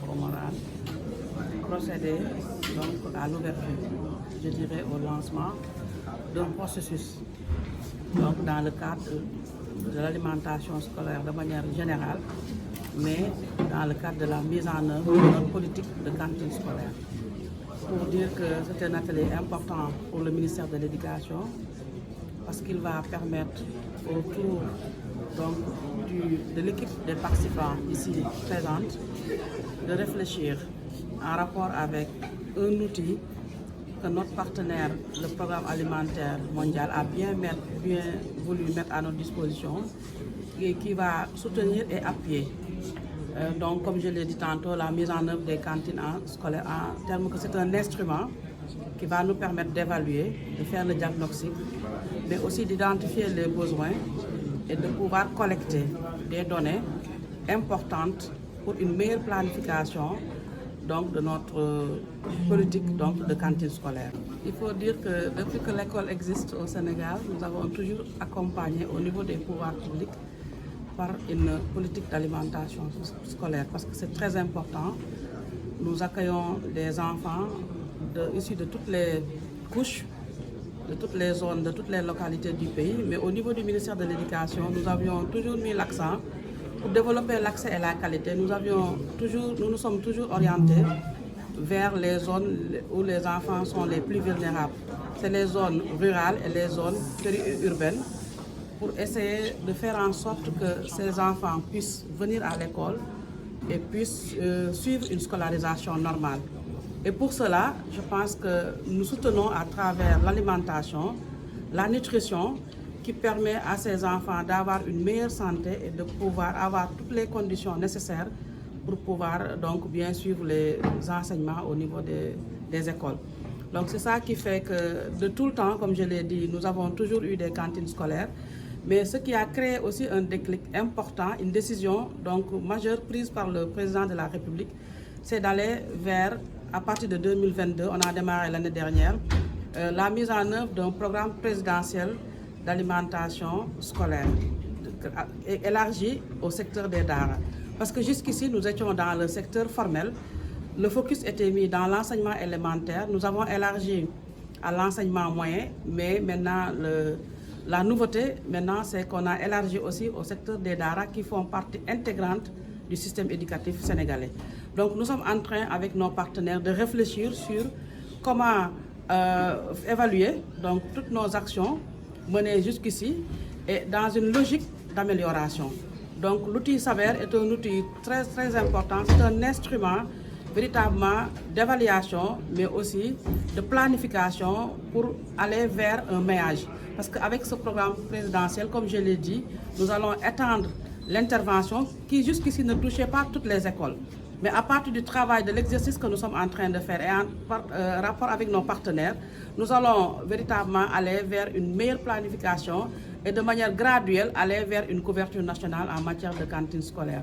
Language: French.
Omaran procéder donc à l'ouverture, je dirais au lancement d'un processus donc dans le cadre de l'alimentation scolaire de manière générale, mais dans le cadre de la mise en œuvre de notre politique de cantine scolaire. Pour dire que c'est un atelier important pour le ministère de l'Éducation, parce qu'il va permettre autour donc, de l'équipe des participants ici présente de réfléchir en rapport avec un outil que notre partenaire, le Programme alimentaire mondial, a bien voulu mettre à notre disposition et qui va soutenir et appuyer. Donc, comme je l'ai dit tantôt, la mise en œuvre des cantines scolaires, en termes que c'est un instrument qui va nous permettre d'évaluer, de faire le diagnostic, mais aussi d'identifier les besoins et de pouvoir collecter des données importantes pour une meilleure planification donc, de notre politique donc, de cantine scolaire. Il faut dire que depuis que l'école existe au Sénégal, nous avons toujours accompagné au niveau des pouvoirs publics par une politique d'alimentation scolaire parce que c'est très important. Nous accueillons des enfants issus de toutes les couches, de toutes les zones, de toutes les localités du pays, mais au niveau du ministère de l'Éducation, nous avions toujours mis l'accent pour développer l'accès et la qualité. Nous nous sommes toujours orientés vers les zones où les enfants sont les plus vulnérables. C'est les zones rurales et les zones périurbaines pour essayer de faire en sorte que ces enfants puissent venir à l'école et puissent suivre une scolarisation normale. Et pour cela, je pense que nous soutenons à travers l'alimentation, la nutrition, qui permet à ces enfants d'avoir une meilleure santé et de pouvoir avoir toutes les conditions nécessaires pour pouvoir donc bien suivre les enseignements au niveau des écoles. Donc c'est ça qui fait que de tout le temps, comme je l'ai dit, nous avons toujours eu des cantines scolaires, mais ce qui a créé aussi un déclic important, une décision donc majeure prise par le président de la République, c'est d'aller vers, à partir de 2022, on a démarré l'année dernière, la mise en œuvre d'un programme présidentiel d'alimentation scolaire élargi au secteur des Dara. Parce que jusqu'ici, nous étions dans le secteur formel. Le focus était mis dans l'enseignement élémentaire. Nous avons élargi à l'enseignement moyen, mais maintenant, la nouveauté, maintenant, c'est qu'on a élargi aussi au secteur des Dara qui font partie intégrante du système éducatif sénégalais. Donc, nous sommes en train, avec nos partenaires, de réfléchir sur comment évaluer donc, toutes nos actions menées jusqu'ici et dans une logique d'amélioration. Donc l'outil s'avère est un outil très très important, c'est un instrument véritablement d'évaluation mais aussi de planification pour aller vers un maillage. Parce qu'avec ce programme présidentiel, comme je l'ai dit, nous allons étendre l'intervention qui jusqu'ici ne touchait pas toutes les écoles. Mais à partir du travail, de l'exercice que nous sommes en train de faire et en rapport avec nos partenaires, nous allons véritablement aller vers une meilleure planification et de manière graduelle aller vers une couverture nationale en matière de cantine scolaire.